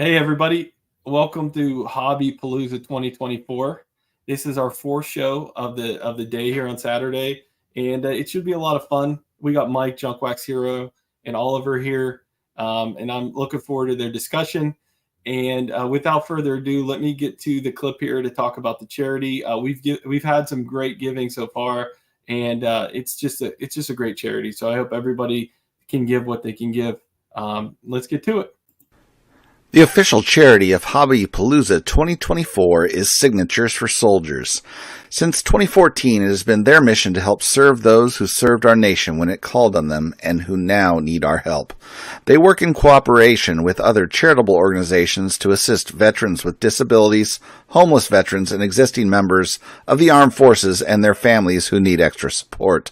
Hey everybody, welcome to Hobby Palooza 2024. This is our fourth show of the day here on Saturday, and it should be a lot of fun. We got Mike, Junk Wax Hero, and Oliver here, and I'm looking forward to their discussion. And without further ado, let me get to the clip here to talk about the charity. We've had some great giving so far, and it's just a great charity. So I hope everybody can give what they can give. Let's get to it. The official charity of Hobby Palooza 2024 is Signatures for Soldiers. Since 2014, it has been their mission to help serve those who served our nation when it called on them and who now need our help. They work in cooperation with other charitable organizations to assist veterans with disabilities, homeless veterans, and existing members of the armed forces and their families who need extra support.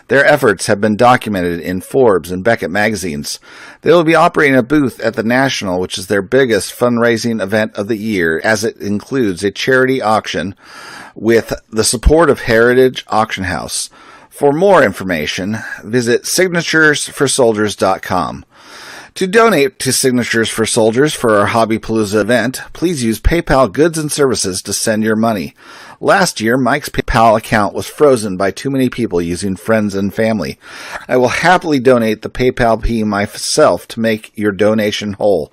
Their efforts have been documented in Forbes and Beckett magazines. They will be operating a booth at the National, which is their biggest fundraising event of the year, as it includes a charity auction with the support of Heritage Auction House. For more information, visit signaturesforsoldiers.com. To donate to Signatures for Soldiers for our Hobby Palooza event, please use PayPal Goods and Services to send your money. Last year, Mike's PayPal account was frozen by too many people using friends and family. I will happily donate the PayPal P myself to make your donation whole.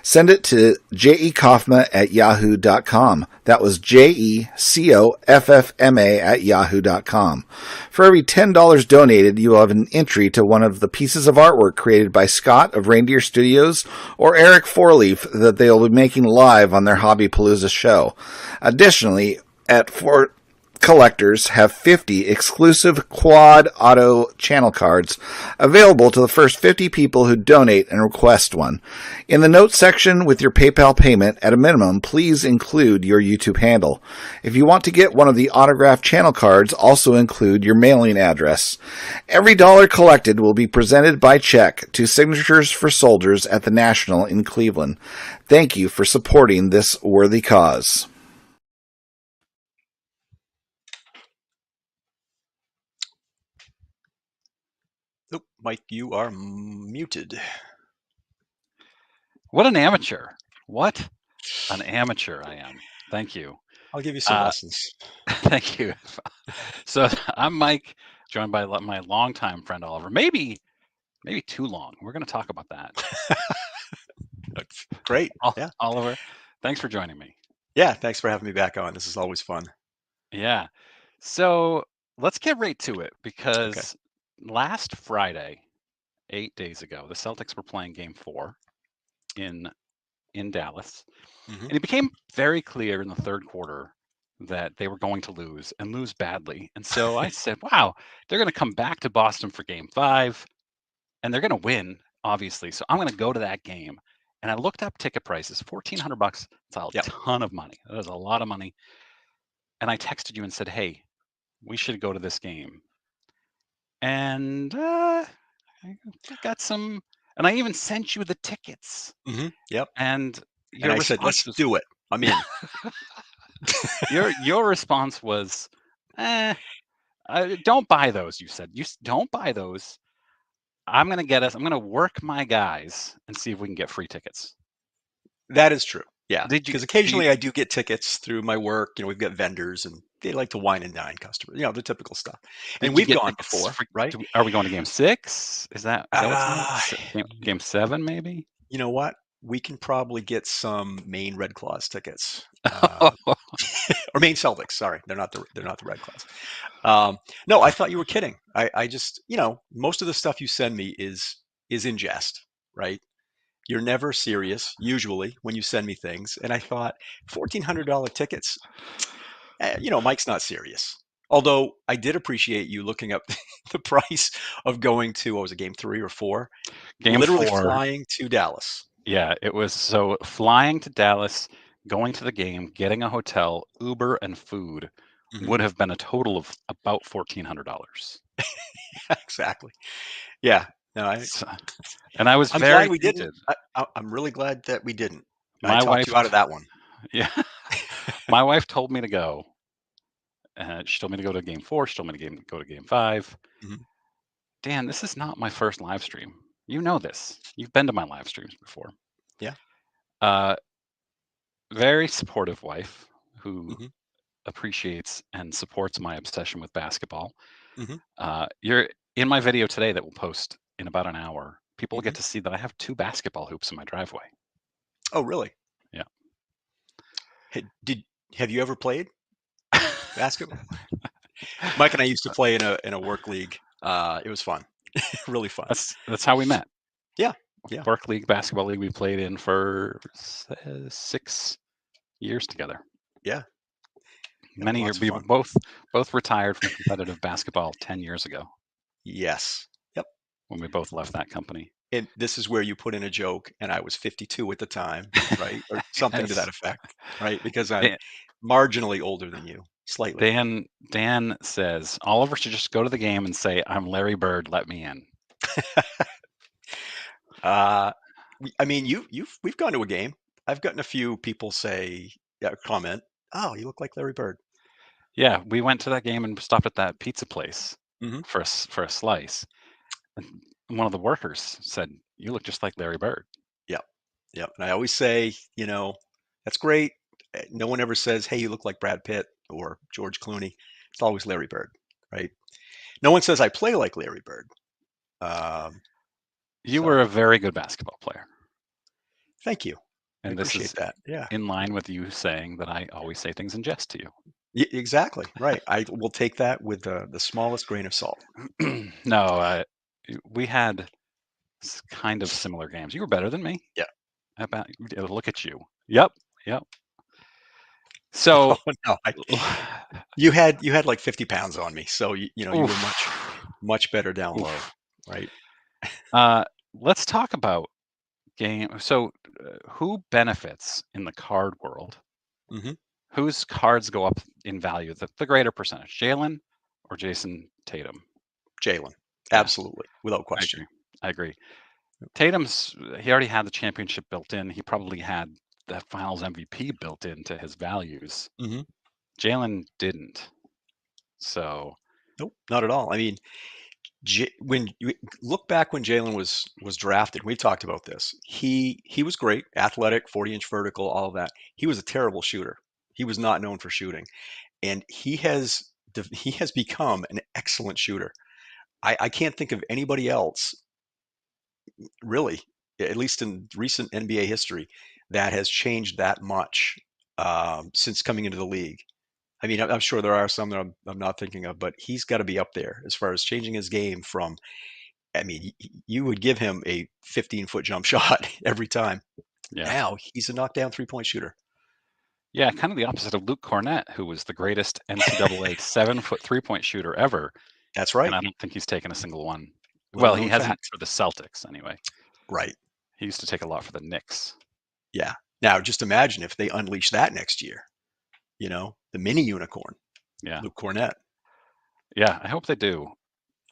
Send it to jecoffma@yahoo.com. That was jecoffma@yahoo.com. For every $10 donated, you will have an entry to one of the pieces of artwork created by Scott of Reindeer Studios or Eric Fourleaf that they will be making live on their Hobby Palooza show. Additionally, at Fort collectors have 50 exclusive Quad Auto channel cards available to the first 50 people who donate and request one. In the notes section with your PayPal payment, at a minimum, please include your YouTube handle. If you want to get one of the autographed channel cards, also include your mailing address. Every dollar collected will be presented by check to Signatures for Soldiers at the National in Cleveland. Thank you for supporting this worthy cause. Oh, Mike, you are muted. What an amateur. What an amateur I am. Thank you. I'll give you some lessons. Thank you. So I'm Mike, joined by my longtime friend Oliver. Maybe too long. We're going to talk about that. That's great. Yeah. Oliver, thanks for joining me. Yeah, thanks for having me back on. This is always fun. Yeah. So let's get right to it because last Friday, 8 days ago, the Celtics were playing Game 4 in Dallas. And it became very clear in the third quarter that they were going to lose and lose badly. And so I said, wow, they're going to come back to Boston for Game 5 and they're going to win, obviously. So I'm going to go to that game. And I looked up ticket prices, $1,400. It's a ton of money. That is a lot of money. And I texted you and said, hey, we should go to this game. And I got some, and I even sent you the tickets. Yep. And I said, let's do it. I'm in. Your response was, don't buy those. You said, don't buy those. I'm going to work my guys and see if we can get free tickets. That is true. Yeah. Because occasionally I do get tickets through my work. We've got vendors and they like to wine and dine customers, the typical stuff. And we've gone before, right? Are we going to Game 6? Is that what's Game 7 maybe? You know what? We can probably get some Maine Red Claws tickets, or Maine Celtics. Sorry, they're not the Red Claws. No, I thought you were kidding. I just, most of the stuff you send me is in jest, right? You're never serious usually when you send me things, and I thought $1,400 tickets. Mike's not serious. Although I did appreciate you looking up the price of going to, what was it, Game 3 or 4? Literally 4. Flying to Dallas. Yeah, it was. So flying to Dallas, going to the game, getting a hotel, Uber, and food would have been a total of about $1,400. Exactly. Yeah. No, and I was I'm very glad we didn't. I'm really glad that we didn't. I talked you out of that one. Yeah. My wife told me to go. She told me to go to Game 4. She told me to go to Game 5. Dan, this is not my first live stream. You know this. You've been to my live streams before. Yeah. Very supportive wife who Mhm. appreciates and supports my obsession with basketball. Mhm. You're in my video today that we'll post in about an hour. People will Mhm. get to see that I have 2 basketball hoops in my driveway. Oh, really? Yeah. Hey, have you ever played basketball? Mike and I used to play in a work league. It was fun, really fun. That's how we met. Yeah, yeah, Work league, basketball league we played in for 6 years together. yeah. Many years. Lots of We fun. both retired from competitive basketball 10 years ago Yes. Yep. when we both left that company. And this is where you put in a joke, and I was 52 at the time, right? Or something to that Yes. effect, right? Because I'm Dan, marginally older than you, slightly. Dan says Oliver should just go to the game and say, "I'm Larry Bird, let me in." Uh, I mean, we've gone to a game. I've gotten a few people say, yeah, comment, "Oh, you look like Larry Bird." Yeah, we went to that game and stopped at that pizza place Hmm. for for a slice. And one of the workers said, "You look just like Larry Bird." Yep, yep. And I always say, that's great. No one ever says, "Hey, you look like Brad Pitt or George Clooney." It's always Larry Bird, right? No one says I play like Larry Bird. Um, You so were a very good basketball player. thank you. I And this appreciate is that. Yeah. in line with you saying that I always say things in jest to Exactly. Right. I will take that with the smallest grain of salt. you. No, we had kind of similar games. You were better than me. Yeah. About look at you. Yep, yep. So, Oh, no, you had like 50 pounds on me, so you were much oof, much better down low, oof. right? Uh, let's talk about game. So, who benefits in the card world? Hmm. Whose cards go up in value? The greater percentage, Jalen or Jason Tatum? Jalen, Yeah, absolutely, without I question. agree. I agree. Tatum's he already had the championship built in. He probably had the Finals MVP built into his values. Hmm. Jalen didn't. So Nope, not at all. I mean, when you look back when Jalen was drafted, we've talked about this. He was great, athletic, 40-inch vertical, all of that. He was a terrible shooter. He was not known for shooting, and he has become an excellent shooter. I can't think of anybody else really, at least in recent NBA history, that has changed that much since coming into the league. I mean, I'm sure there are some that I'm not thinking of, but he's got to be up there as far as changing his game from. I mean, you would give him a 15-foot jump shot every time. yeah, Now he's a knockdown 3-point shooter. yeah, kind of the opposite of Luke Cornett, who was the greatest NCAA 7-foot 3-point shooter ever, That's and right. I don't think he's taken a single one. Little Well, he known hasn't fact. for the Celtics anyway. Right. He used to take a lot for the Knicks. Yeah. Now just imagine if they unleash that next year. The mini unicorn, Yeah, Luke Cornett. yeah, I hope they do.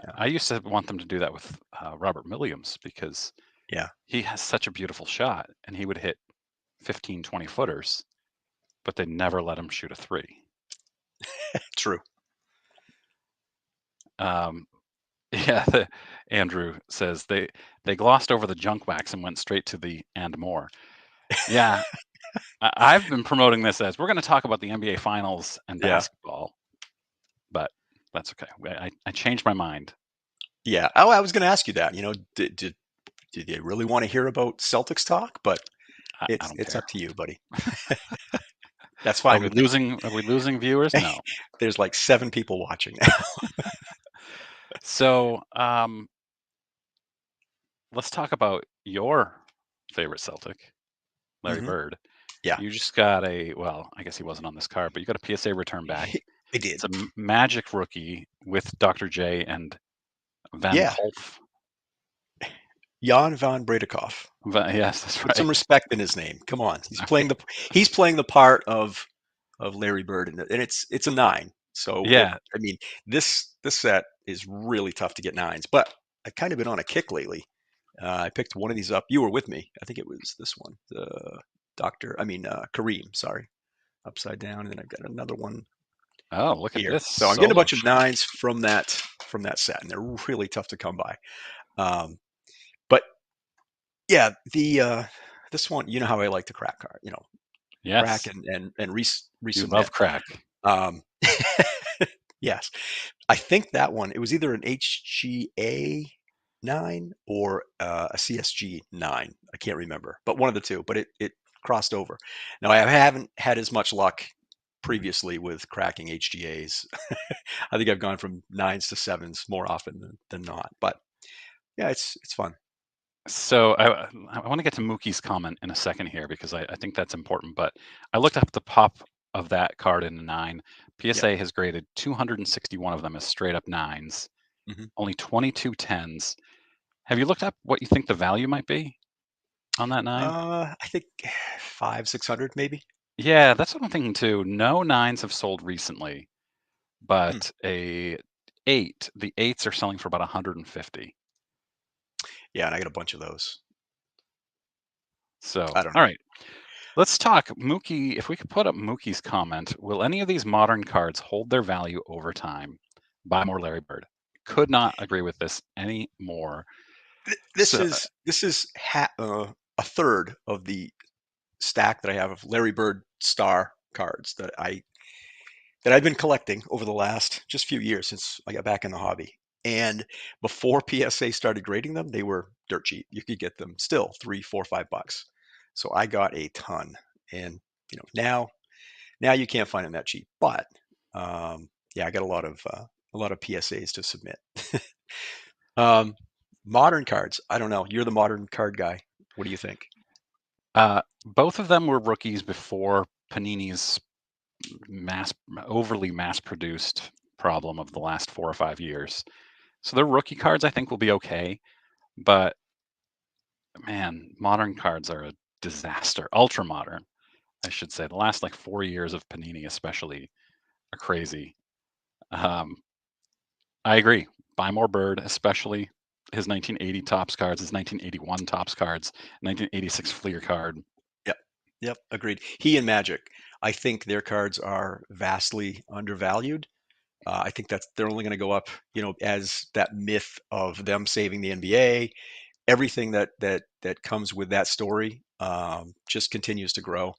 Yeah. I used to want them to do that with Robert Williams because Yeah. he has such a beautiful shot and he would hit 15, 20 footers, but they never let him shoot a three. True. Um, yeah, Andrew says they glossed over the junk wax and went straight to the and more. Yeah, I've been promoting this as we're going to talk about the NBA Finals and Yeah. basketball, but that's okay. I changed my mind. Yeah. Oh, I was going to ask you that. Did they really want to hear about Celtics talk? But I don't it's care. up to you, buddy. That's Are fine we with me. losing? Are we losing viewers? No. There's like 7 people watching now. So let's talk about your favorite Celtic, Larry Hmm. Bird. Yeah. You just got well, I guess he wasn't on this card, but you got a PSA return back. I did. It's a Magic rookie with Dr. J and Van Yeah. Kolf. Jan van Bredekov. Yes, that's Put some right. respect in his name. Come on. He's Sorry. playing the part of Larry Bird, and it's a 9. So Yeah, I mean, this set is really tough to get 9s, but I've kind of been on a kick lately. I picked one of these up. You were with me. I think it was this one, the Kareem. Sorry, upside down, and then I've got another one oh, look at here. this So I'm getting a solo bunch of shot. 9s from that set, and they're really tough to come by. But yeah, this one, you know how I like to crack card, you know, crack Yes, and you resubmit. love crack. Um, yes, I think that one, it was either an HGA 9 or a CSG 9. I can't remember, but one of the two. But it crossed over. Now I haven't had as much luck previously with cracking HGAs. I think I've gone from 9s to 7s more often than not. But yeah, it's fun. So I want to get to Mookie's comment in a second here because I think that's important. But I looked up the pop of that card in a 9. PSA has graded 261 of them as straight up 9s, only 22 10s. Have you looked up what you think the value might be on that 9? I think 500-600 maybe. Yeah, that's what I'm thinking too. No 9s have sold recently, but the 8s are selling for about 150. Yeah, and I got a bunch of those. So, I don't all know. right. Let's talk Mookie. If we could put up Mookie's comment, will any of these modern cards hold their value over time? Buy more Larry Bird. Could not agree with this any more. This So, is a third of the stack that I have of Larry Bird star cards that I've been collecting over the last just few years since I got back in the hobby. And before PSA started grading them, they were dirt cheap. You could get them still $3, $4, $5. So I got a ton, and now you can't find them that cheap. But yeah, I got a lot of PSAs to submit. Modern cards, I don't know. You're the modern card guy. What do you think? both of them were rookies before Panini's overly mass-produced problem of the last 4 or 5 years. So their rookie cards, I think, will be okay. But man, modern cards are a disaster. Ultra modern, I should say. The last like 4 years of Panini, especially, are crazy. I agree. Buy more Bird, especially his 1980 Topps cards, his 1981 Topps cards, 1986 Fleer card. Yep, agreed. He and Magic, I think their cards are vastly undervalued. I think they're only going to go up, as that myth of them saving the NBA, everything that comes with that story, just continues to grow.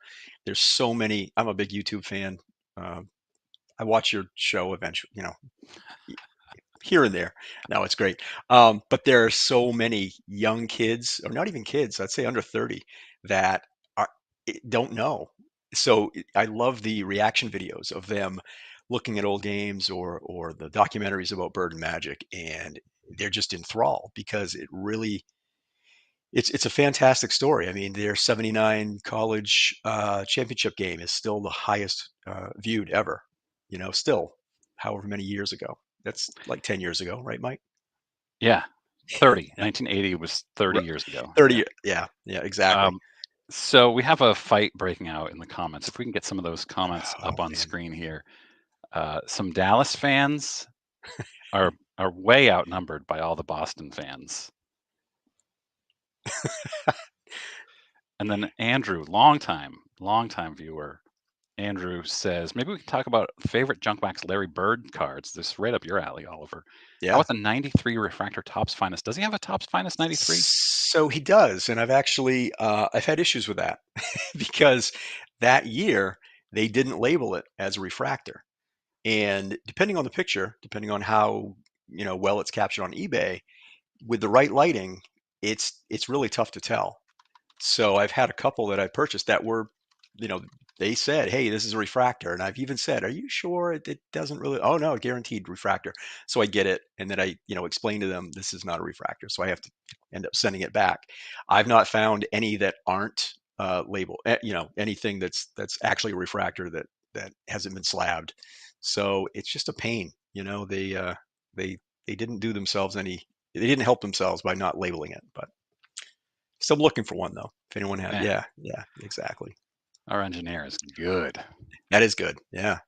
There's so many. I'm a big YouTube fan. I watch your show eventually, here and there. No, it's great. But there are so many young kids, or not even kids, I'd say under 30, that are don't know. So I love the reaction videos of them looking at old games or the documentaries about Bird and Magic, and they're just enthralled because it's a fantastic story. I mean, their '79 college championship game is still the highest viewed ever. Still, however many years ago. That's like 10 years ago, right, Mike? Yeah, 30. Yeah. 1980 was 30 years ago. 30. Yeah, exactly. So we have a fight breaking out in the comments. If we can get some of those comments Oh, up on man. screen here. Some Dallas fans are way outnumbered by all the Boston fans. And then Andrew, longtime viewer, Andrew says, maybe we can talk about favorite Junkwax Larry Bird cards. This is right up your alley, Oliver. Yeah. How about the 93 Refractor Topps Finest? Does he have a Topps Finest 93? So he does, and I've actually I've had issues with that because that year they didn't label it as a refractor. And depending on the picture, depending on how, well it's captured on eBay, with the right lighting, it's really tough to tell. So I've had a couple that I purchased that were, you know, they said, "Hey, this is a refractor," and I've even said, "Are you sure it doesn't really?" Oh no, guaranteed refractor. So I get it, and then I, explain to them this is not a refractor, so I have to end up sending it back. I've not found any that aren't labeled. Anything that's actually a refractor that hasn't been slabbed. So it's just a pain. They didn't do themselves any. They didn't help themselves by not labeling it, but. Still looking for one though. If anyone has, yeah, exactly. Our engineer is good. That is good. Yeah.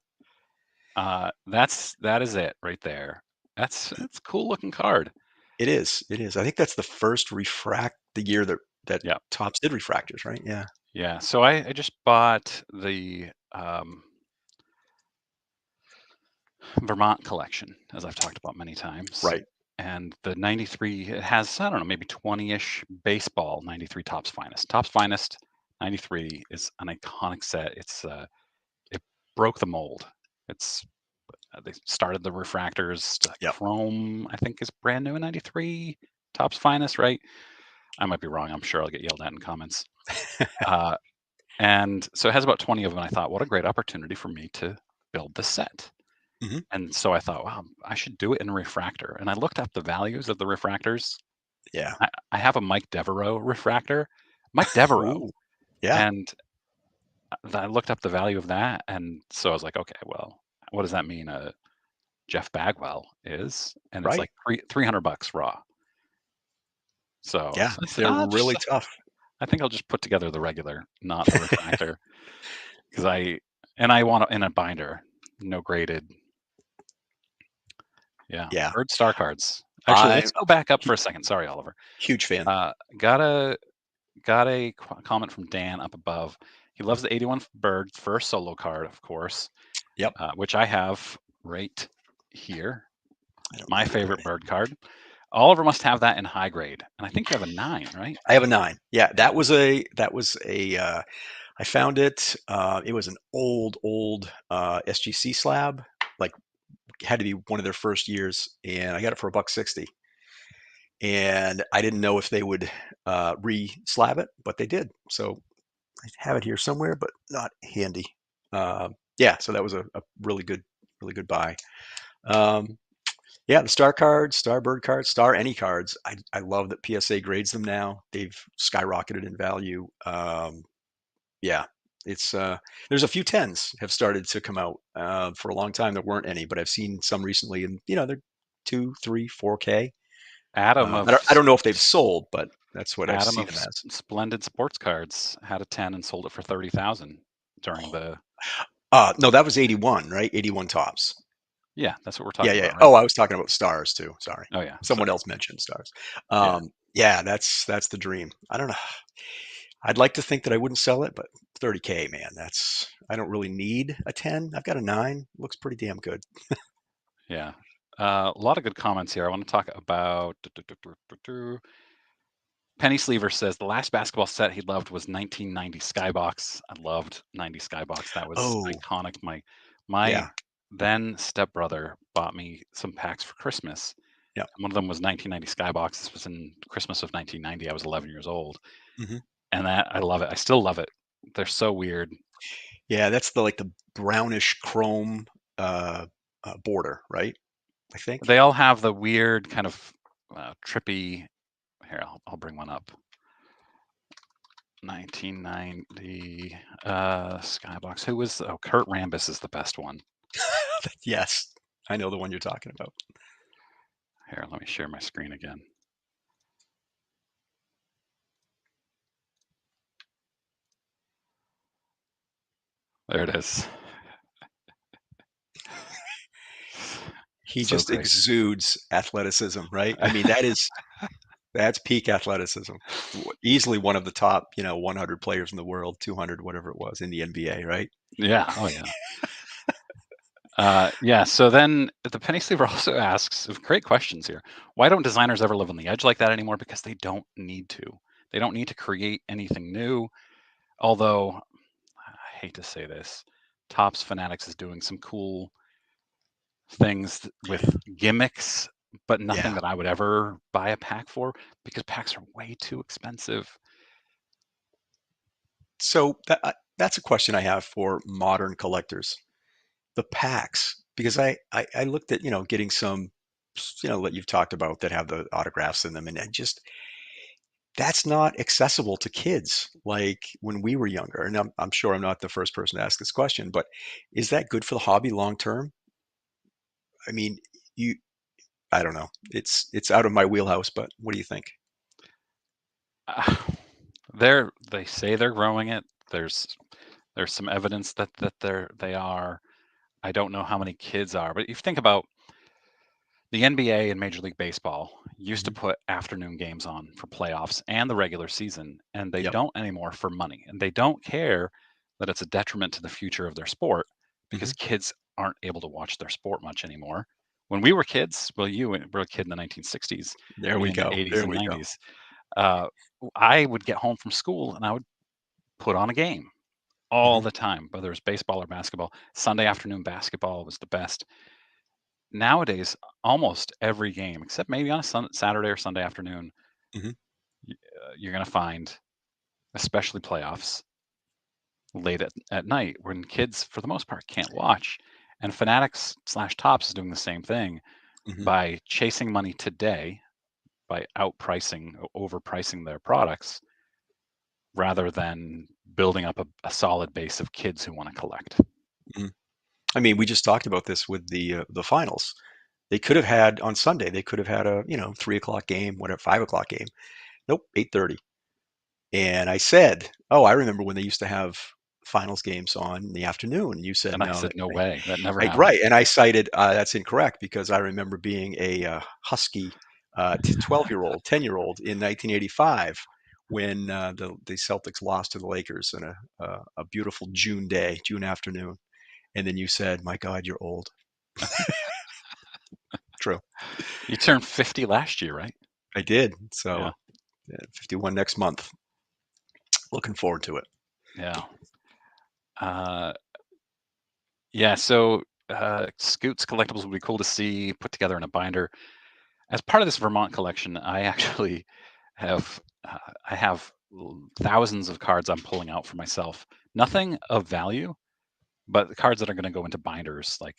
That is it right there. That's a cool looking card. It is. It is. I think that's the first the year that Yeah. Topps did refractors, right? Yeah. Yeah. So I just bought the Vermont collection, as I've talked about many times. Right. and the 93, it has, I don't know, maybe 20-ish baseball 93 Topps Finest. Topps Finest 93 is an iconic set. It broke the mold. They started the refractors. Yep. Chrome, I think, is brand new in 93. Topps Finest, right? I might be wrong. I'm sure I'll get yelled at in comments. And so it has about 20 of them. And I thought, what a great opportunity for me to build the set. Mhm. And so I thought, wow, I should do it in a refractor. And I looked up the values of the refractors. Yeah. I have a Mike Devereaux refractor. Mike Devereaux. Ooh, yeah. And I looked up the value of that. And so I was like, okay, well, what does that mean? Jeff Bagwell is, and it's Right. like $300 raw. So Yeah, I said, they're really tough. I think I'll just put together the regular, not the refractor, because I want it in a binder, no graded. Yeah, Yeah. Bird Star cards. Actually, let's I'm go back up for a second. Sorry, Oliver. huge fan. Got a comment from Dan up above. He loves the 81 Bird first solo card, of course. Yep. Which I have right here. I don't My know. favorite bird card. Oliver must have that in high grade, and I think you have a 9, right? I have a 9. Yeah, that was a I found it. It was an old SGC slab, like had to be one of their first years, and I got it for $1.60. And I didn't know if they would re-slab it, but they did. So I have it here somewhere, but not handy. Yeah, so that was a really good buy. Yeah, the star cards, star bird cards, star any cards. I love that PSA grades them now. They've skyrocketed in value. Yeah, it's there's a few 10s have started to come out. For a long time there weren't any, but I've seen some recently, and they're 2, 3, 4K. Adam I don't know if they've sold, but that's what I've Adam seen of them as. Splendid Sports Cards had a 10 and sold it for 30,000 during the. No, that was 81, right? 81 tops. Yeah, that's what we're Yeah, talking yeah. about, right? Oh, I was talking about stars too. Sorry. Oh yeah, Someone sorry. else mentioned stars. Yeah. Yeah, that's the dream. I don't know. I'd like to think that I wouldn't sell it, but 30K, man, I don't really need a 10. I've got a 9. Looks pretty damn good. Yeah. A lot of good comments here. I want to talk about. Penny Sleever says the last basketball set he loved was 1990 Skybox. I loved 90 Skybox. That was Oh, iconic. My yeah. then stepbrother bought me some packs for Christmas. Yeah. One of them was 1990 Skybox. This was in Christmas of 1990. I was 11 years old, Hmm. and I love it. I still love it. They're so weird. Yeah, that's the brownish chrome border, right? I think. They all have the weird kind of trippy. Here, I'll bring one up. 1990 Skybox. Who was? Oh, Kurt Rambis is the best one. Yes, I know the one you're talking about. Here, let me share my screen again. There it is. He So just great. exudes athleticism, right? I mean, that's peak athleticism. Easily one of the top, 100 players in the world, 200, whatever it was in the NBA, right? Yeah. Oh yeah. Yeah. So then the Penny Sleever also asks great questions here. Why don't designers ever live on the edge like that anymore? Because they don't need to. They don't need to create anything new. Although I hate to say this, Topps Fanatics is doing some cool things with gimmicks, but nothing Yeah. that I would ever buy a pack for because packs are way too expensive. So that's a question I have for modern collectors. The packs, because I looked at, getting some, that you've talked about that have the autographs in them, and that's not accessible to kids like when we were younger. And I'm sure I'm not the first person to ask this question, but is that good for the hobby long term? I mean, you, I don't know. It's out of my wheelhouse, but what do you think? They say they're growing it. There's some evidence that they are. I don't know how many kids are, but if you think about the NBA and Major League Baseball used to Hmm. put afternoon games on for playoffs and the regular season, and they Yep. don't anymore for money. And they don't care that it's a detriment to the future of their sport Hmm. because kids aren't able to watch their sport much anymore. when we were kids, well, you were a kid in the 1960s, There we in the go. 80s There and we go. 90s. I would get home from school and I would put on a game all Mhm. the time, whether it was baseball or basketball. Sunday afternoon basketball was the best. Nowadays, almost every game, except maybe on a Saturday or Sunday afternoon, Mhm. you're going to find, especially playoffs, late at night when kids, for the most part, can't watch. And Fanatics/Tops is doing the same thing Mhm. by chasing money today, by outpricing, overpricing their products, rather than building up a solid base of kids who want to collect. Mhm. I mean, we just talked about this with the finals. They could have had on Sunday. They could have had a 3 o'clock game, whatever, 5 o'clock game. Nope, 8:30. And I said, "Oh, I remember when they used to have finals games on in the afternoon." And you said, And I "No, said, no way, that never I, happened. right." And I cited that's incorrect because I remember being a husky 12-year-old, 10-year-old in 1985 when the Celtics lost to the Lakers in a beautiful June day, June afternoon. And then you said, "My God, you're old." True. You turned 50 last year, right? I did. So Yeah. 51 next month. Looking forward to it. Yeah. Yeah. So Scoots collectibles would be cool to see put together in a binder. As part of this Vermont collection, I actually have I have thousands of cards I'm pulling out for myself. Nothing of value, but the cards that are going to go into binders, like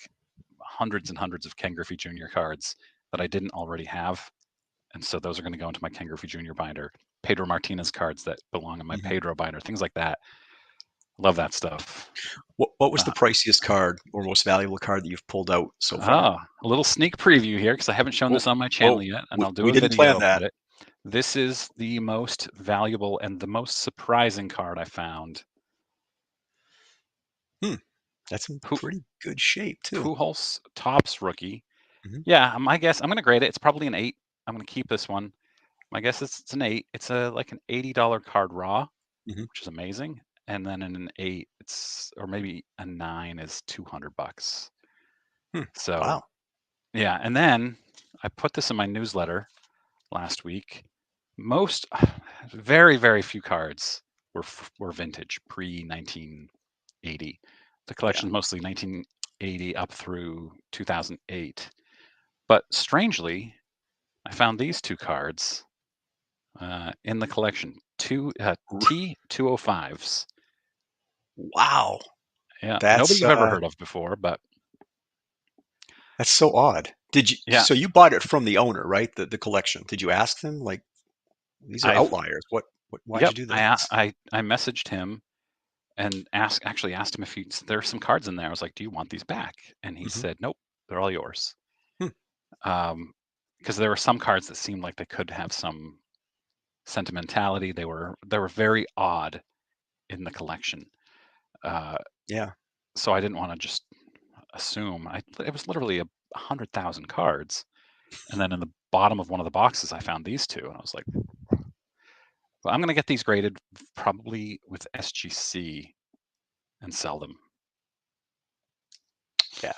hundreds and hundreds of Ken Griffey Jr. cards that I didn't already have. And so those are going to go into my Ken Griffey Jr. binder. Pedro Martinez cards that belong in my Mhm. Pedro binder, things like that. Love that stuff. What was Uh, the priciest card or most valuable card that you've pulled out so far? a little sneak preview here because I haven't shown Oh, this on my channel oh, yet, and we, I'll do we a didn't video plan that. about it. This is the most valuable and the most surprising card I found. That's in Pu- pretty good shape too. Pujols Topps rookie. Mhm. Yeah, my guess. I'm going to grade it. It's probably an 8. I'm going to keep this one. My guess is it's an 8. It's like an $80 card raw, Mhm. which is amazing. And then in an 8, or maybe a 9 is $200. Hmm. So Wow. yeah, and then I put this in my newsletter last week. Most, very, very few cards were vintage pre 1980. The Yeah. collection is mostly 1980 up through 2008. But strangely, I found these two cards in the collection. Two T205s. Wow. Yeah, nobody That's you've ever heard of before, but that's so odd. Did you yeah, so you bought it from the owner, right? The collection. Did you ask them like these are I've outliers? Why'd you yep, do I this? I messaged him and asked him if there's some cards in there. I was like, "Do you want these back?" And he Mhm. said, "Nope, they're all yours." Hmm. Because there were some cards that seemed like they could have some sentimentality. They were very odd in the collection. Uh, Yeah. so I didn't want to just assume. It was literally 100,000 cards, and then in the bottom of one of the boxes, I found these two, and I was like, "Well, I'm going to get these graded probably with SGC and sell them." Yeah.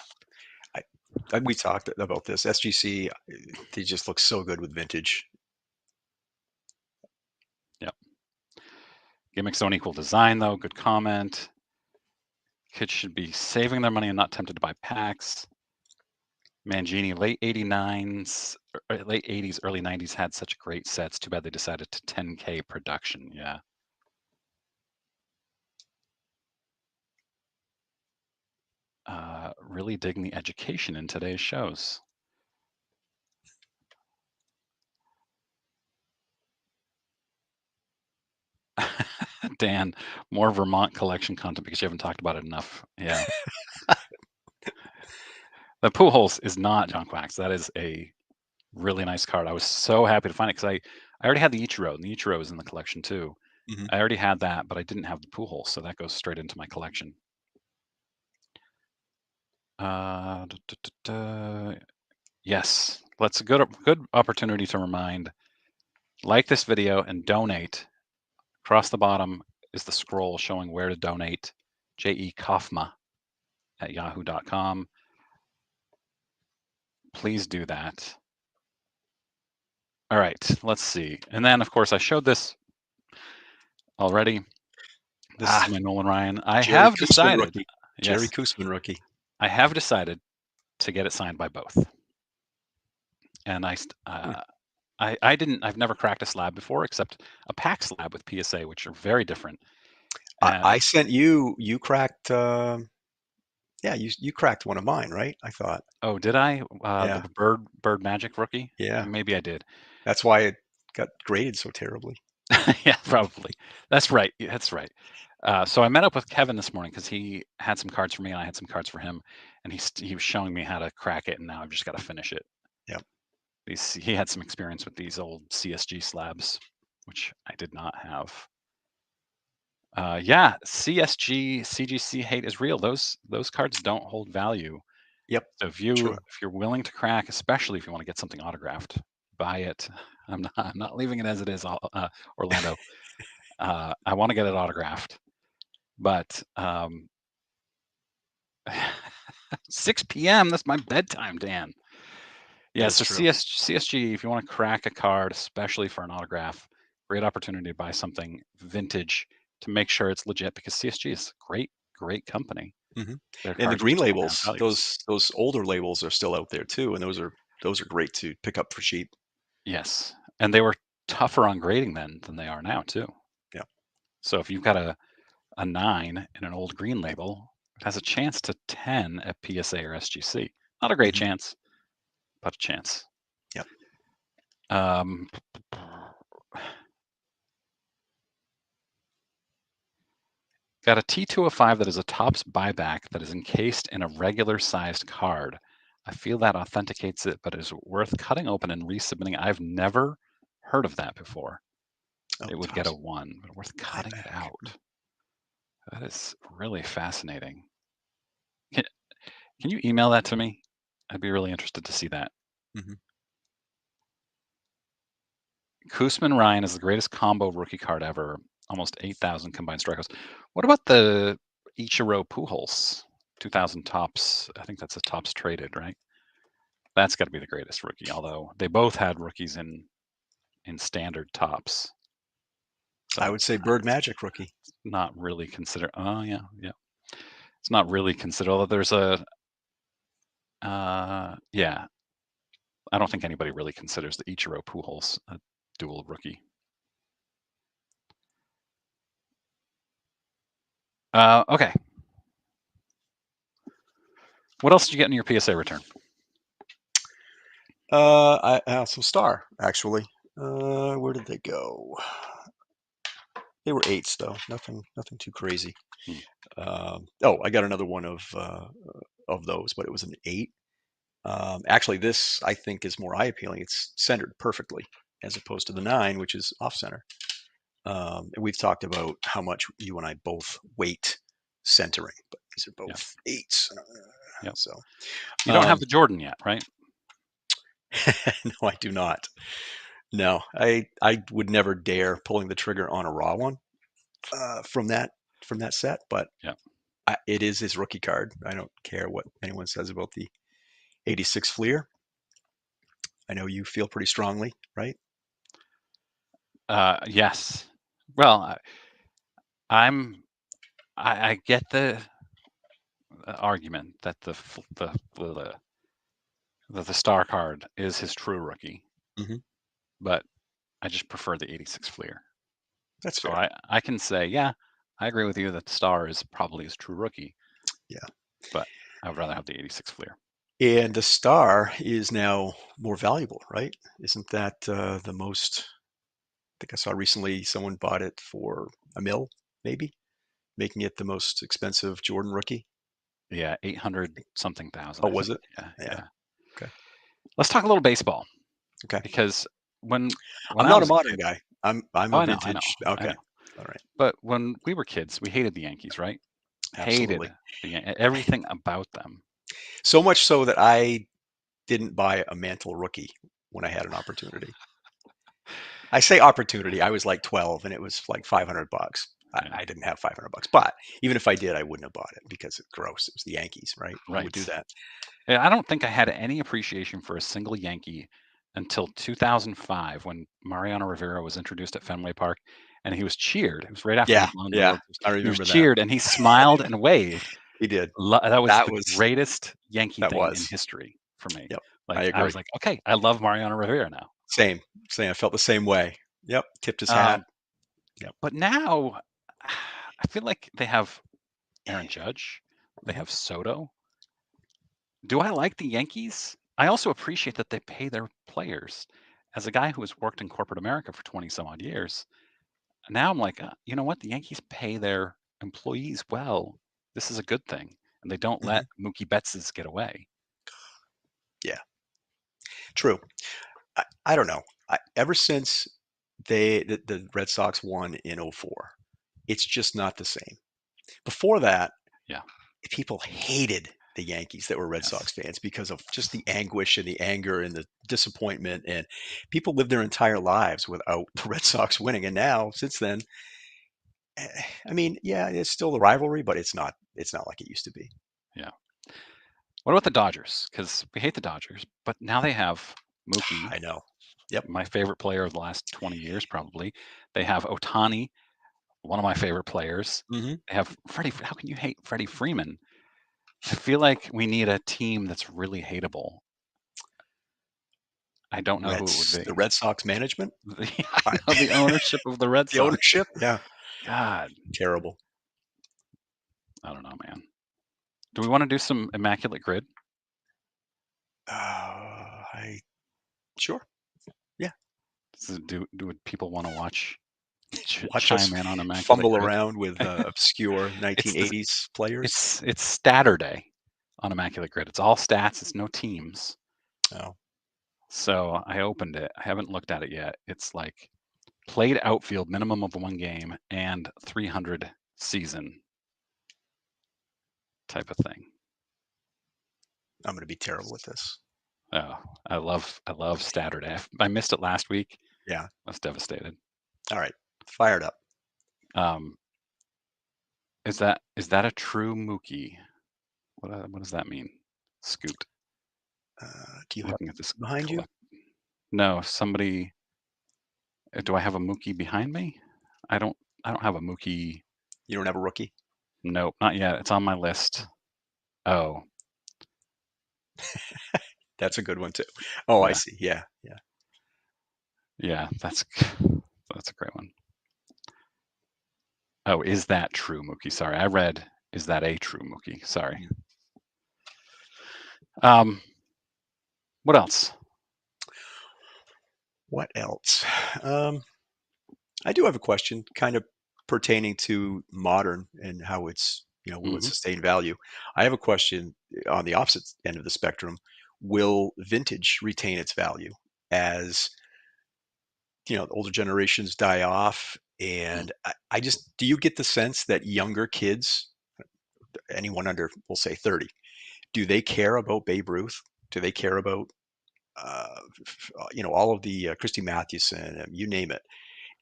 We talked about this. SGC, they just look so good with vintage. Yep. Gimmicks don't equal design, though. Good comment. Kids should be saving their money and not tempted to buy packs. Mangini, late 80s, early 90s had such great sets. Too bad they decided to 10K production. Yeah. Really digging the education in today's shows. Dan, more Vermont collection content because you haven't talked about it enough. Yeah. The Pujols is not John Quacks. That is a really nice card. I was so happy to find it because I already had the Ichiro, and the Ichiro is in the collection too. Mhm. I already had that, but I didn't have the Pujols, so that goes straight into my collection. Yes, that's a good opportunity to remind. Like this video and donate. Across the bottom is the scroll showing where to donate. J.E. Kaufma at yahoo.com. please do that. All right, let's see. And then, of course, I showed this already. This is my Nolan Ryan. I Jerry have Koosman decided. rookie. Jerry Koosman rookie. I have decided to get it signed by both. And I've never cracked a slab before, except a pack slab with PSA, which are very different. I sent you cracked, you cracked one of mine, right? I thought. Oh, did I? Yeah. The Bird Magic rookie? Yeah. Maybe I did. That's why it got graded so terribly. Yeah, probably. That's right. That's right. So I met up with Kevin this morning because he had some cards for me and I had some cards for him, and he was showing me how to crack it, and now I've just got to finish it. Yep. He had some experience with these old CSG slabs, which I did not have. Yeah, CSG CGC hate is real. Those cards don't hold value. Yep. So if you're willing to crack, especially if you want to get something autographed, buy it. I'm not leaving it as it is, Orlando. I want to get it autographed, but 6 p.m. That's my bedtime, Dan. Yeah, so CSG, if you want to crack a card, especially for an autograph, great opportunity to buy something vintage to make sure it's legit, because CSG is a great company. Mm-hmm. Their And the cards green still have labels, values. those older labels are still out there too, and those are great to pick up for cheap. Yes, and they were tougher on grading then than they are now too. Yeah. So if you've got a 9 in an old green label, it has a chance to 10 at PSA or SGC. Not a great chance, but a chance. Yep. Got a T205 that is a Topps buyback that is encased in a regular sized card. I feel that authenticates it, but is worth cutting open and resubmitting. I've never heard of that before. It would get a 1, but worth cutting it out. That is really fascinating. Can you email that to me? I'd be really interested to see that. Mm-hmm. Koosman Ryan is the greatest combo rookie card ever. Almost 8,000 combined strikeouts. What about the Ichiro Pujols 2,000 Topps? I think that's a Topps traded, right? That's got to be the greatest rookie. Although they both had rookies in standard Topps. So I would say Bird Magic rookie. Not really considered. Oh yeah. It's not really considered. Although there's a. Yeah. I don't think anybody really considers the Ichiro Pujols a dual rookie. Okay. What else did you get in your PSA return? Some Star, actually. Where did they go? They were 8s though. Nothing too crazy. I got another one of those, but it was an 8. Actually, this I think is more eye appealing. It's centered perfectly as opposed to the 9, which is off center. And we've talked about how much you and I both weight centering, but these are both 8s. Yep. So you don't have the Jordan yet, right? No, I do not. No, I would never dare pulling the trigger on a raw one from that set. But it is his rookie card. I don't care what anyone says about the 86 Fleer. I know you feel pretty strongly, right? Yes. Well, I get the argument that the Star card is his true rookie, but I just prefer the 86 Fleer. That's so fair. I can say, yeah, I agree with you that the Star is probably his true rookie. Yeah, but I would rather have the 86 Fleer. And the Star is now more valuable, right? Isn't that the most? I think I saw recently someone bought it for $1 million, maybe, making it the most expensive Jordan rookie. Yeah, 800 something thousand. Oh, was it? Yeah. Okay. Let's talk a little baseball. Okay. Because when I'm not a modern guy. I'm a vintage. Okay. I know. All right. But when we were kids, we hated the Yankees, right? Absolutely. Hated everything about them. So much so that I didn't buy a Mantle rookie when I had an opportunity. I say opportunity. I was like 12, and it was like $500. I didn't have $500, but even if I did, I wouldn't have bought it because it's gross. It was the Yankees, right? Who would do that? I don't think I had any appreciation for a single Yankee until 2005 when Mariano Rivera was introduced at Fenway Park, and he was cheered. It was right after Yeah, he won the yeah, World Series. I He was remember that. cheered, and he smiled and waved. He did. That was That the was greatest Yankee that thing in was. history for me. Yep, I Like I agree. was like, okay, I love Mariano Rivera now. Same. I felt the same way. Yep, tipped his hat. Yep. But now, I feel like they have Aaron Judge, they have Soto. Do I like the Yankees? I also appreciate that they pay their players. As a guy who has worked in corporate America for 20 some odd years, now I'm like, you know what? The Yankees pay their employees well. This is a good thing. And they don't let Mookie Betts get away. Yeah, true. I don't know. Ever since the Red Sox won in '04, it's just not the same. Before that, Yeah. people hated the Yankees that were Red Sox fans because of just the anguish and the anger and the disappointment. And people lived their entire lives without the Red Sox winning. And now, since then, I mean, yeah, it's still the rivalry, but it's not like it used to be. Yeah. What about the Dodgers? Because we hate the Dodgers, but now they have Mookie. I know. Yep. My favorite player of the last 20 years, probably. They have Ohtani, one of my favorite players. Mm-hmm. They have Freddie. How can you hate Freddie Freeman? I feel like we need a team that's really hateable. I don't know who it would be. The Red Sox management? I know, the ownership of the Red Sox. The ownership? Yeah. God. Terrible. I don't know, man. Do we want to do some Immaculate Grid? Sure. Yeah. Do people want to watch Watch chime us in on Immaculate fumble Grid? around with obscure 1980s players? It's Saturday on Immaculate Grid. It's all stats. It's no teams. Oh. So I opened it. I haven't looked at it yet. It's like played outfield, minimum of 1 game, and 300 season type of thing. I'm going to be terrible at this. Oh, I love Saturday. I missed it last week. Yeah. I was devastated. All right. Fired up. Is that a true Mookie? What does that mean? Scoot. Do you Looking have at this behind you? No, somebody. Do I have a Mookie behind me? I don't have a Mookie. You don't have a rookie? Nope, not yet. It's on my list. Oh. That's a good one too. Oh, Yeah. I see. Yeah. Yeah, that's a great one. Oh, is that true, Mookie? Sorry, I read, is that a true Mookie? Sorry. What else? What else? I do have a question kind of pertaining to modern and how it's, will it sustain value? I have a question on the opposite end of the spectrum. Will vintage retain its value as, older generations die off? And I just, do you get the sense that younger kids, anyone under, we'll say 30, do they care about Babe Ruth? Do they care about, all of the Christy Mathewson, you name it?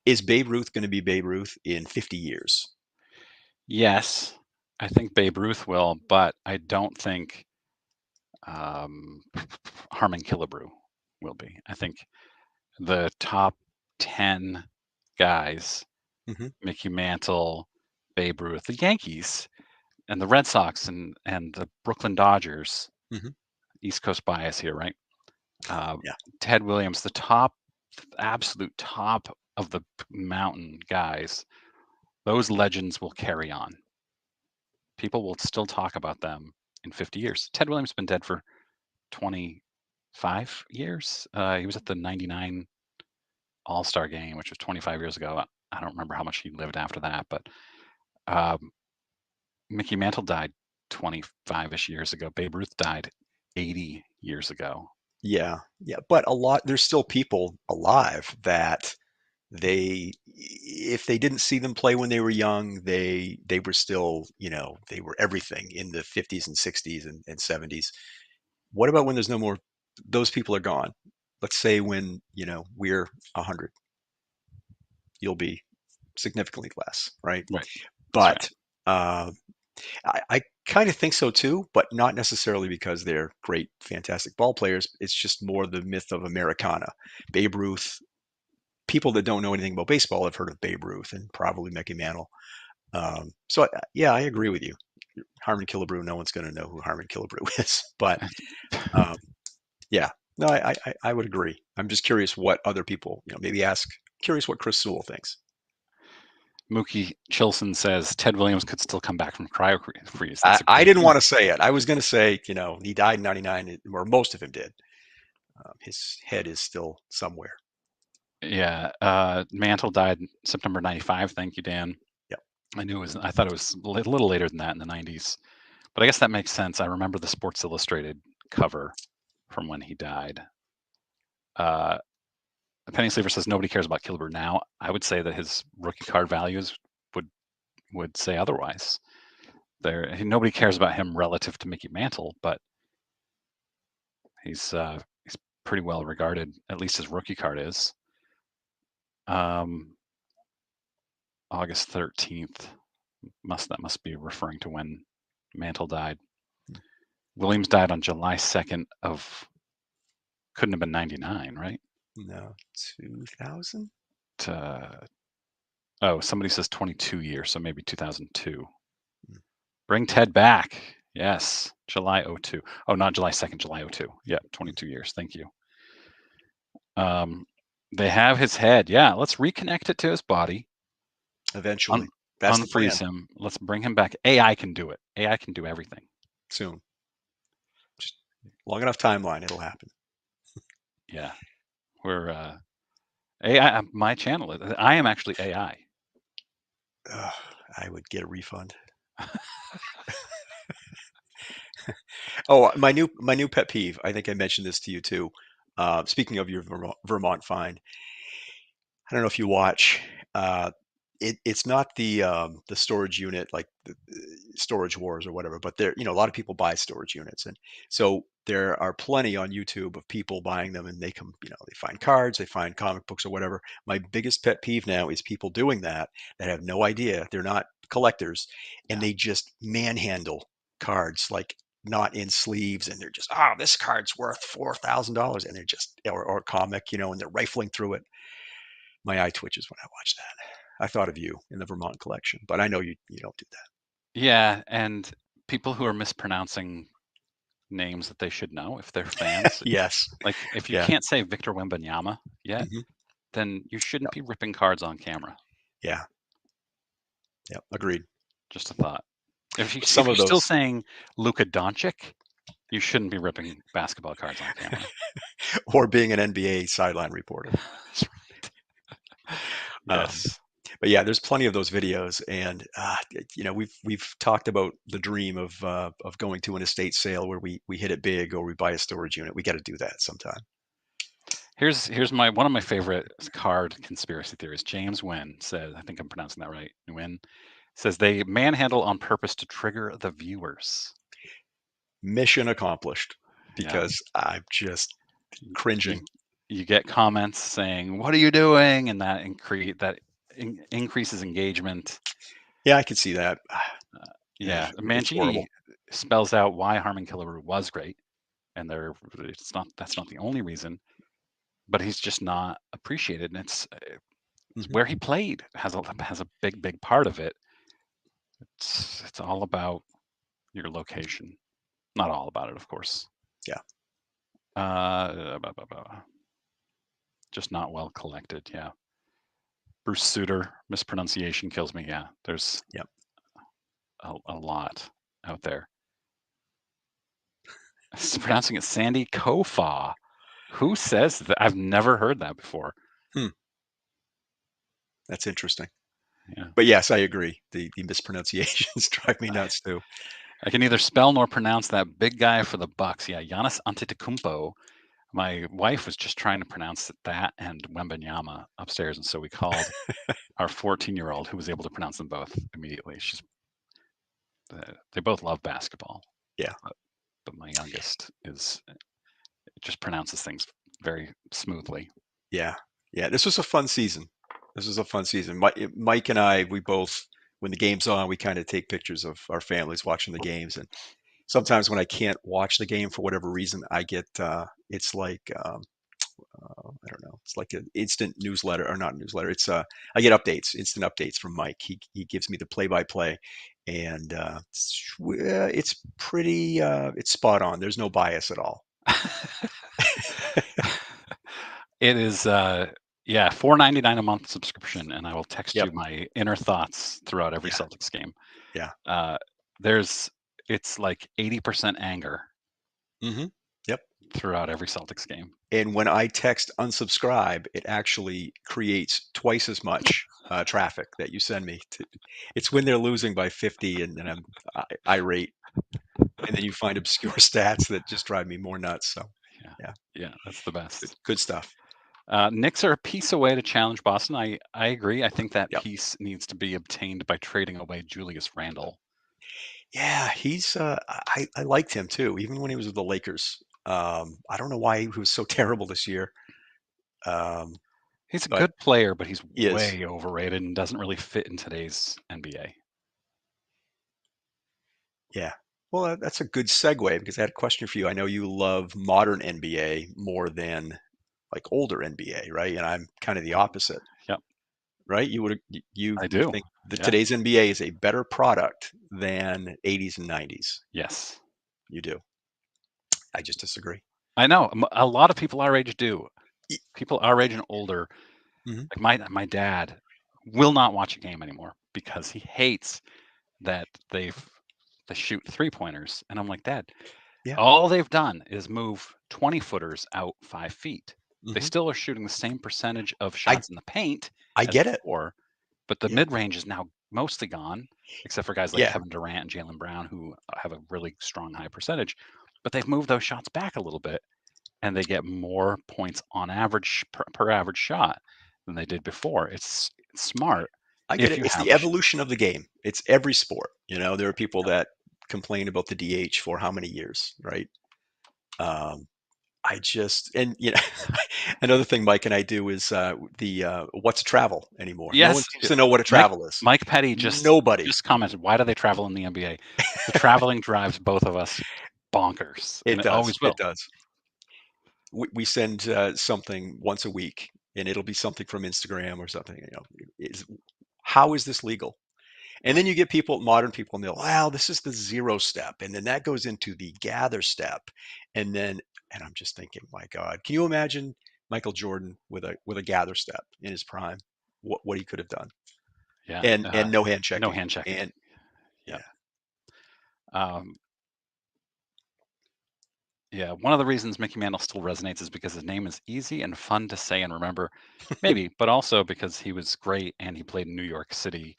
Is Babe Ruth going to be Babe Ruth in 50 years? Yes, I think Babe Ruth will, but I don't think Harmon Killebrew will be. I think the top 10 guys, Mickey Mantle, Babe Ruth, the Yankees, and the Red Sox, and the Brooklyn Dodgers, East Coast bias here, right? Ted Williams, the absolute top of the mountain guys, those legends will carry on. People will still talk about them in 50 years. Ted Williams has been dead for 25 years. He was at the 99 All-Star game, which was 25 years ago. I don't remember how much he lived after that, but Mickey Mantle died 25-ish years ago. Babe Ruth died 80 years ago. Yeah. But there's still people alive that if they didn't see them play when they were young, they were still, they were everything in the 50s and 60s and 70s. What about when there's no more, those people are gone? Let's say when, we're 100, you'll be significantly less, right? Right. But I kind of think so too, but not necessarily because they're great, fantastic ball players. It's just more the myth of Americana. Babe Ruth, people that don't know anything about baseball have heard of Babe Ruth and probably Mickey Mantle. So yeah, I agree with you. Harmon Killebrew, no one's going to know who Harmon Killebrew is, but yeah, no, I would agree. I'm just curious what other people, maybe curious what Chris Sewell thinks. Mookie Chilson says Ted Williams could still come back from cryo freeze. I didn't want to say it. I was going to say, he died in 99, or most of him did. His head is still somewhere. Yeah. Mantle died September 95. Thank you, Dan. Yep. I thought it was a little later than that in the 90s, but I guess that makes sense. I remember the Sports Illustrated cover from when he died. Penny Sleeper says nobody cares about Killebrew now. I would say that his rookie card values would say otherwise. Nobody cares about him relative to Mickey Mantle, but he's pretty well regarded. At least his rookie card is. August 13th. That must be referring to when Mantle died. Williams died on July 2nd of, couldn't have been 99, right? No, 2000? Somebody says 22 years, so maybe 2002. Bring Ted back. Yes, July 02. Oh, not July 2nd, July 02. Yeah, 22 years. Thank you. They have his head. Yeah, let's reconnect it to his body. Eventually. That's the plan. Unfreeze him. Let's bring him back. AI can do it. AI can do everything. Soon. Just long enough timeline, it'll happen. Yeah. We're AI. My channel. I am actually AI. I would get a refund. Oh, my new pet peeve. I think I mentioned this to you too. Speaking of your Vermont find, I don't know if you watch. It's not the storage unit like the Storage Wars or whatever, but there, a lot of people buy storage units, and so there are plenty on YouTube of people buying them, and they come, they find cards, they find comic books or whatever. My biggest pet peeve now is people doing that have no idea, they're not collectors, and they just manhandle cards like not in sleeves, and they're just, this card's worth $4,000, and they're just or comic, and they're rifling through it. My eye twitches when I watch that. I thought of you in the Vermont collection, but I know you don't do that. Yeah, and people who are mispronouncing names that they should know if they're fans. Yes. Like if you can't say Victor Wembanyama yet, then you shouldn't be ripping cards on camera. Yeah. Yep. Agreed. Just a thought. If you're still saying Luka Doncic, you shouldn't be ripping basketball cards on camera. Or being an NBA sideline reporter. That's right. Yes. But yeah, there's plenty of those videos, and we've talked about the dream of going to an estate sale where we hit it big, or we buy a storage unit. We got to do that sometime. Here's one of my favorite card conspiracy theories. James Wynn says, I think I'm pronouncing that right. Wynn says they manhandle on purpose to trigger the viewers. Mission accomplished, because I'm just cringing. You get comments saying, "What are you doing?" and that increases engagement. Yeah, I can see that. Yeah, Mangini spells out why Harmon Killebrew was great, and that's not the only reason, but he's just not appreciated, and it's where he played has a big part of it. It's all about your location, not all about it, of course. Yeah. Just not well collected. Yeah. Bruce Suter, mispronunciation kills me. Yeah, there's a lot out there. Pronouncing it Sandy Kofa. Who says that? I've never heard that before. That's interesting. Yeah. But yes, I agree. The mispronunciations drive me nuts too. I can neither spell nor pronounce that big guy for the Bucks. Yeah, Giannis Antetokounmpo. My wife was just trying to pronounce that and Wembanyama upstairs, and so we called our 14-year-old, who was able to pronounce them both immediately. They both love basketball. Yeah, but my youngest just pronounces things very smoothly. Yeah. This was a fun season. This is a fun season. Mike and I, we both, when the game's on, we kind of take pictures of our families watching the games. And sometimes when I can't watch the game for whatever reason, I get it's like I don't know, it's like an instant newsletter or not newsletter. It's I get updates, instant updates from Mike. He gives me the play by play, and it's pretty it's spot on. There's no bias at all. It is yeah, $4.99 a month subscription, and I will text Yep. you my inner thoughts throughout every Yeah. Celtics game. Yeah. It's like 80% anger Mm-hmm. Yep. throughout every Celtics game. And when I text unsubscribe, it actually creates twice as much traffic that you send me. It's when they're losing by 50 and I'm irate. And then you find obscure stats that just drive me more nuts. So, yeah, that's the best. Good stuff. Knicks are a piece away to challenge Boston. I agree. I think that Yep. piece needs to be obtained by trading away Julius Randle. Yeah, he's I liked him too, even when he was with the Lakers. I don't know why he was so terrible this year. He's a But good player, but he's he is. way overrated and doesn't really fit in today's NBA. Yeah. Well, that's a good segue because I had a question for you. I know you love modern NBA more than like older NBA, right? And I'm kind of the opposite. Yep. Right? You I you do. think that Yeah. today's NBA is a better product than 80s and 90s. Yes. You do. I just disagree. I know. A lot of people our age do. Y- People our age and older, Mhm. like my dad, will not watch a game anymore because he hates that they shoot 3-pointers. And I'm like, Dad, Yeah. all they've done is move 20-footers out 5 feet. They Mhm. still are shooting the same percentage of shots in the paint I as get it. before, but the Yeah. mid-range is now mostly gone, except for guys like Yeah. Kevin Durant and Jaylen Brown who have a really strong high percentage. But they've moved those shots back a little bit, and they get more points on average per average shot than they did before. It's smart I get if it. you It's have the evolution of the game. It's every sport. You know, there are people that complain about the DH for how many years, right? Um, I just and another thing Mike and I do is the what's travel anymore. No one Yes, seems to know what a travel is. Mike Petty just Nobody. commented, why do they travel in the NBA? The traveling drives both of us bonkers, and It it always does. will. It does. We send something once a week, and it'll be something from Instagram or something. How is this legal? And then you get modern people, and they're, wow, this is the 0 step, and then that goes into the gather step, and I'm just thinking, my God, can you imagine Michael Jordan with a gather step in his prime? What he could have done? Yeah, And no hand checking. no hand checking. And yeah. Yeah, one of the reasons Mickey Mantle still resonates is because his name is easy and fun to say and remember, maybe, but also because he was great and he played in New York City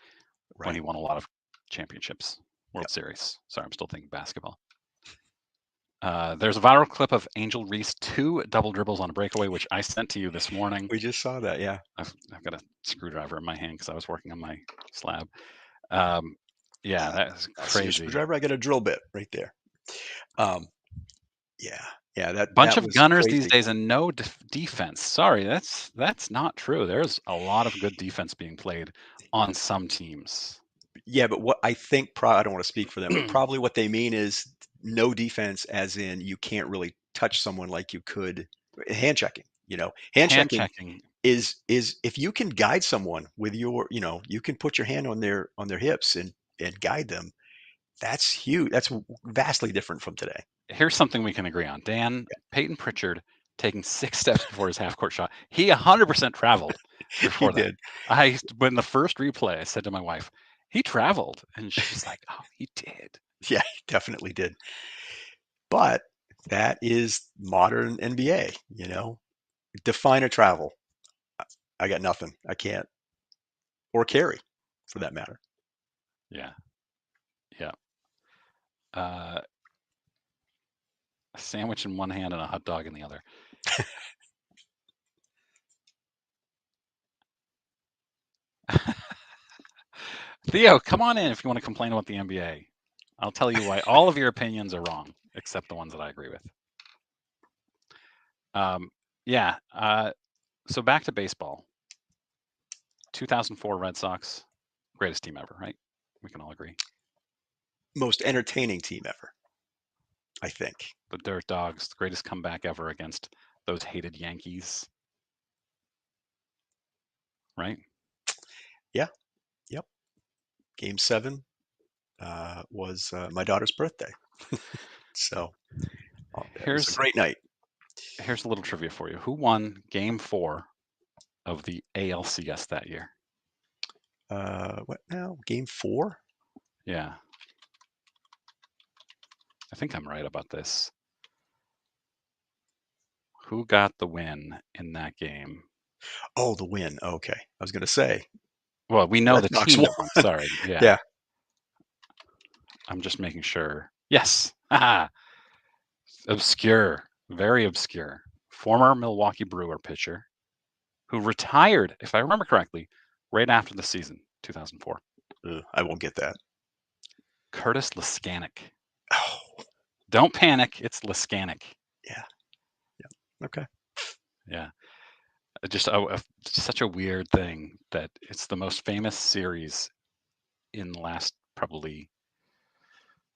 when he right. won a lot of championships, World Yep. Series. Sorry, I'm still thinking basketball. There's a viral clip of Angel Reese 2 double dribbles on a breakaway, which I sent to you this morning. We just saw that, yeah. I've got a screwdriver in my hand because I was working on my slab. Yeah, that's I see your crazy. screwdriver. I got a drill bit right there. Yeah, Bunch that of was gunners crazy. these days and no defense. Sorry, that's not true. There's a lot of good defense being played on some teams. Yeah, but what I think, I don't want to speak for them, but probably what they mean is no defense, as in you can't really touch someone like you could hand checking. Hand checking is if you can guide someone with you can put your hand on their hips and guide them. That's huge. That's vastly different from today. Here's something we can agree on. Dan, Peyton Pritchard taking 6 steps before his half court shot. He 100% traveled before He that. did. When the first replay, I said to my wife, he traveled. And she's like, oh, he did. Yeah, he definitely did. But that is modern NBA, Define a travel. I got nothing. I can't. Or carry, for that matter. Yeah. Yeah. A sandwich in one hand and a hot dog in the other. Theo, come on in if you want to complain about the NBA. I'll tell you why all of your opinions are wrong, except the ones that I agree with. Yeah. So back to baseball. 2004 Red Sox, greatest team ever, right? We can all agree. Most entertaining team ever, I think. The Dirt Dogs, the greatest comeback ever against those hated Yankees. Right? Yeah. Yep. Game 7 was my daughter's birthday. So it was a great night. Here's a little trivia for you. Who won Game 4 of the ALCS that year? What now? Game 4? Yeah. I think I'm right about this. Who got the win in that game? Oh, the win. Okay. I was going to say. Well, we know Red the Sox team won. that won. Sorry. Yeah. Yeah. I'm just making sure. Yes. Haha. Obscure. Very obscure. Former Milwaukee Brewer pitcher who retired, if I remember correctly, right after the season, 2004. I won't get that. Curtis Laskanik. Oh. Don't panic. It's Laskanik. Yeah. Yeah. Okay. Yeah. Just such a weird thing that it's the most famous series in the last probably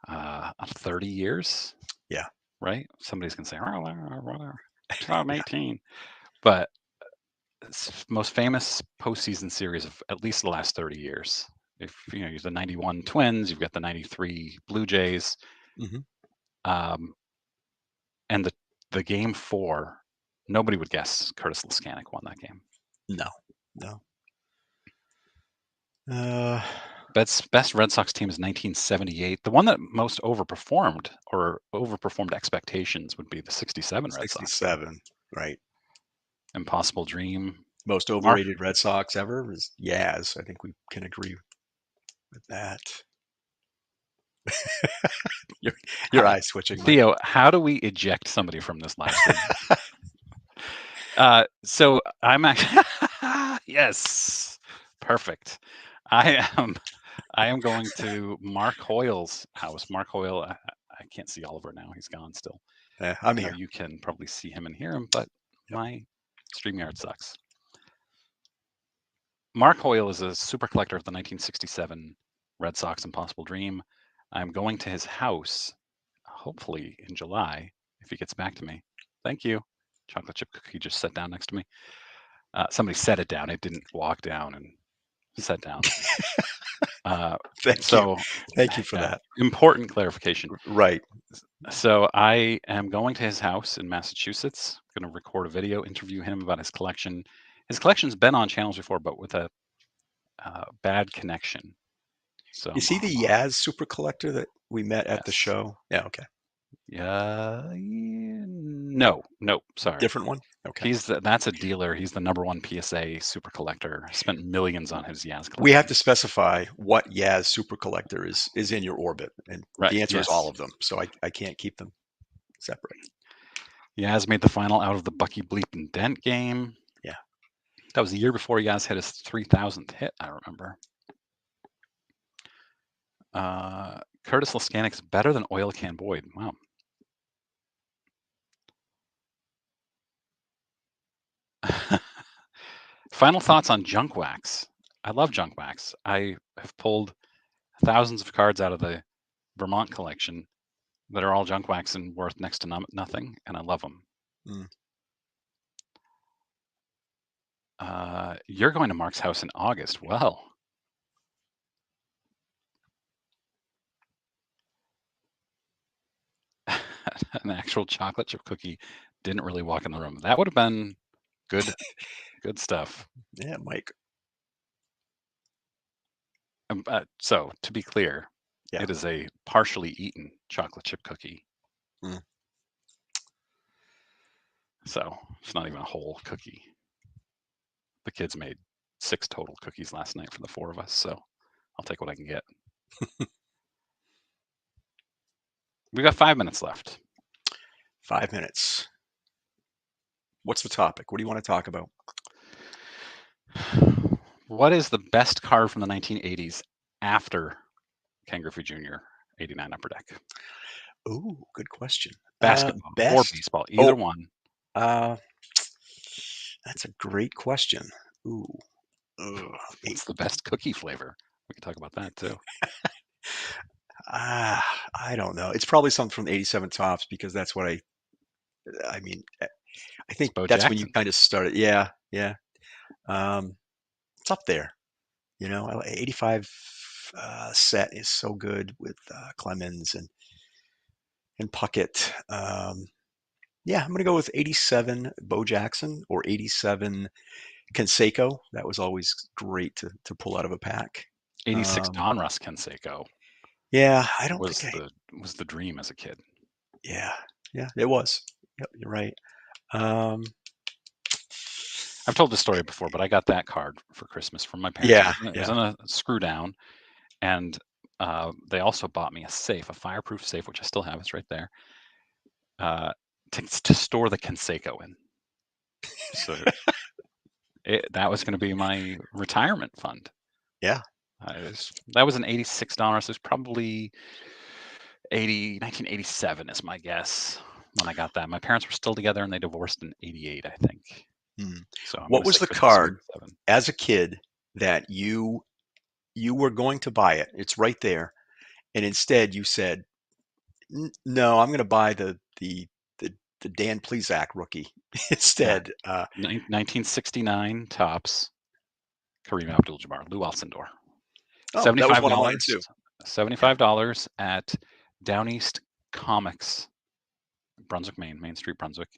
30 years. Yeah. Right? Somebody's going to say, oh, whatever, 2018. But it's most famous postseason series of at least the last 30 years. If you know, you've the 91 Twins, you've got the 93 Blue Jays. Mm-hmm. And the Game 4, nobody would guess Curtis Laskanik won that game. No. Best Red Sox team is 1978. The one that most overperformed expectations would be the 67 Red Sox. 67, right. Impossible Dream. Most overrated Red Sox ever is Yaz. I think we can agree with that. your eyes switching. Theo, how do we eject somebody from this live stream? So I'm actually yes, perfect. I am going to Mark Hoyle's house. Mark Hoyle, I can't see Oliver now; he's gone still. I'm here. You can probably see him and hear him, but my StreamYard sucks. Mark Hoyle is a super collector of the 1967 Red Sox Impossible Dream. I'm going to his house, hopefully in July, if he gets back to me. Thank you. Chocolate chip cookie just sat down next to me. Somebody set it down. It didn't walk down and sit down. Thank you for that. Important clarification. Right. So I am going to his house in Massachusetts. I'm going to record a video, interview him about his collection. His collection's been on channels before, but with a bad connection. So is he the Yaz super collector that we met at the show? Yeah. Okay. No, sorry. Different one? Okay. That's a dealer. He's the #1 PSA super collector. Spent millions on his Yaz collection. We have to specify what Yaz super collector is in your orbit. And the answer is all of them. So I can't keep them separate. Yaz made the final out of the Bucky Bleep and Dent game. Yeah. That was the year before Yaz hit his 3,000th hit, I remember. Curtis Laskanik's better than Oil Can Boyd. Wow. Final thoughts on junk wax. I love junk wax. I have pulled thousands of cards out of the Vermont collection that are all junk wax and worth next to nothing, and I love them. You're going to Mark's house in August. Well, an actual chocolate chip cookie didn't really walk in the room. That would have been good stuff. Yeah, Mike. So to be clear, it is a partially eaten chocolate chip cookie. So it's not even a whole cookie. The kids made 6 total cookies last night for the 4 of us, so I'll take what I can get. We've got 5 minutes left. 5 minutes. What's the topic? What do you want to talk about? What is the best card from the 1980s after Ken Griffey Jr. 89 Upper Deck? Ooh, good question. Basketball or baseball, either one. That's a great question. Ooh. It's the best cookie flavor. We can talk about that too. I don't know. It's probably something from 87 Tops because that's what I mean, I think Bo that's when you Jackson. kind of started. Yeah, yeah. It's up there. 85 set is so good with Clemens and Puckett. Yeah, I'm gonna go with 87 Bo Jackson or 87 Canseco. That was always great to pull out of a pack. 86 Donruss Canseco. Yeah, I don't was think was the dream as a kid. Yeah, it was. Yep, you're right. I've told this story before, but I got that card for Christmas from my parents. Yeah, It was in a screw down, and they also bought me a safe, a fireproof safe, which I still have. It's right there, to store the Canseco in. So that was going to be my retirement fund. Yeah. That was an $86. It was probably 1987 is my guess when I got that. My parents were still together and they divorced in 88, I think. So I'm what was the Christmas card as a kid that you were going to buy it? It's right there, and instead you said, "No, I'm going to buy the Dan Plesac rookie instead." 1969 Tops, Kareem Abdul-Jabbar, Lou Alcindor. Oh, that was one of mine too. $75 at Down East Comics, Brunswick, Main Street, Brunswick.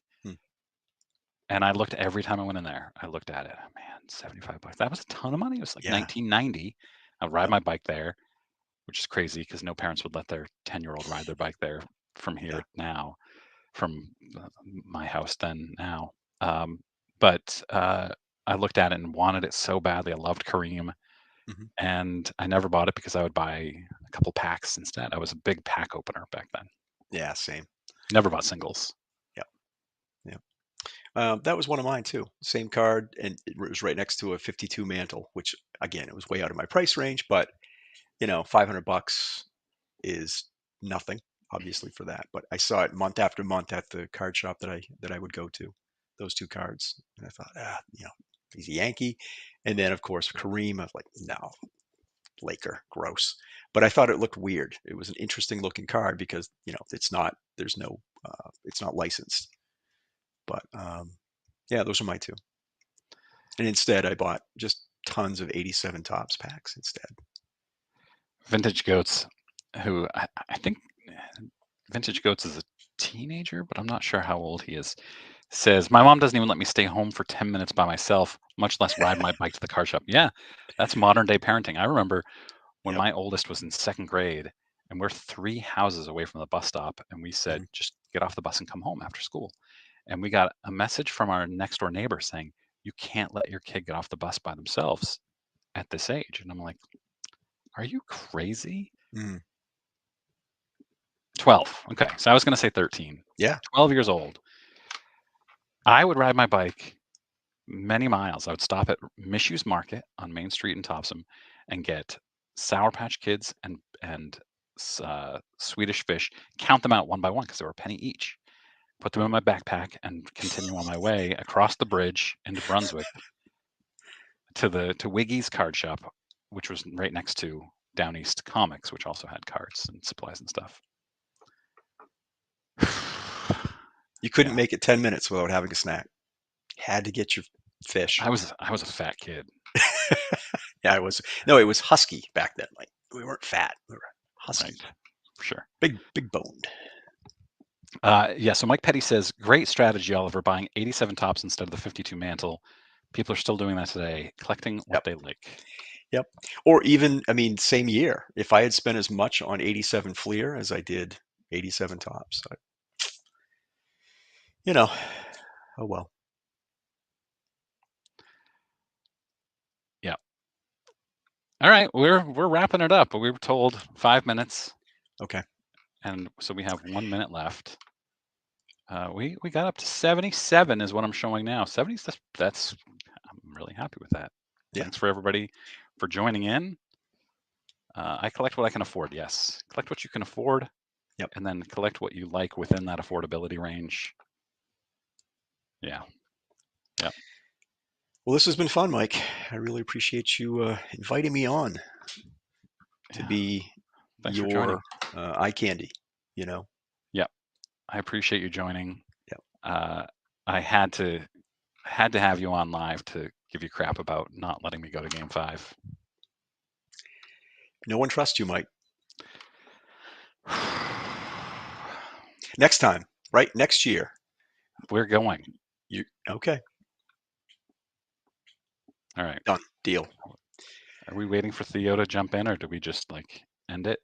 And I looked every time I went in there. I looked at it. Man, $75. That was a ton of money. It was like 1990. I'd ride my bike there, which is crazy because no parents would let their 10-year-old ride their bike there from here now, from my house then now. But I looked at it and wanted it so badly. I loved Kareem. And I never bought it because I would buy a couple packs instead. I was a big pack opener back then. Yeah, same. Never bought singles. That was one of mine too. Same card, and it was right next to a 52 mantle, which again, it was way out of my price range, but $500 is nothing, obviously, for that. But I saw it month after month at the card shop that I would go to. Those two cards, and I thought, he's a Yankee, and then of course Kareem. I was like, no, Laker, gross. But I thought it looked weird. It was an interesting looking card because it's not. There's no. It's not licensed. But yeah, those are my two. And instead, I bought just tons of 87 Tops packs instead. Vintage Goats, who I think Vintage Goats is a teenager, but I'm not sure how old he is, says, my mom doesn't even let me stay home for 10 minutes by myself, much less ride my bike to the car shop. Yeah, that's modern day parenting. I remember when my oldest was in second grade and we're 3 houses away from the bus stop, and we said, just get off the bus and come home after school. And we got a message from our next door neighbor saying, you can't let your kid get off the bus by themselves at this age. And I'm like, are you crazy? 12. Okay. So I was going to say 13. Yeah. 12 years old. I would ride my bike many miles. I would stop at Mishu's Market on Main Street in Topsom and get Sour Patch Kids and Swedish Fish, count them out one by one because they were a penny each. Put them in my backpack and continue on my way across the bridge into Brunswick to Wiggy's card shop, which was right next to Down East Comics, which also had cards and supplies and stuff. You couldn't make it 10 minutes without having a snack. Had to get your fish. I was a fat kid. Yeah, I was. No, it was husky back then. Like, we weren't fat. We were husky. Right. For sure. Big boned. Yeah, so Mike Petty says, great strategy, Oliver, buying 87 Tops instead of the 52 mantle. People are still doing that today, collecting what they like. Yep. Or even, same year. If I had spent as much on 87 Fleer as I did 87 Tops, oh well. Yeah. All right, we're wrapping it up, but we were told 5 minutes. Okay. And so we have 1 minute left. We got up to 77 is what I'm showing now. 70, that's I'm really happy with that. Yeah. Thanks for everybody for joining in. I collect what I can afford. Yes. Collect what you can afford. Yep. And then collect what you like within that affordability range. Yeah. Yep. Well, this has been fun, Mike. I really appreciate you inviting me on to be Thanks for joining. your eye candy. You know. Yep, I appreciate you joining. Yep. I had to have you on live to give you crap about not letting me go to Game 5. No one trusts you, Mike. Next time, right? Next year. We're going. You okay? All right. Done. Deal. Are we waiting for Theo to jump in, or do we just like end it?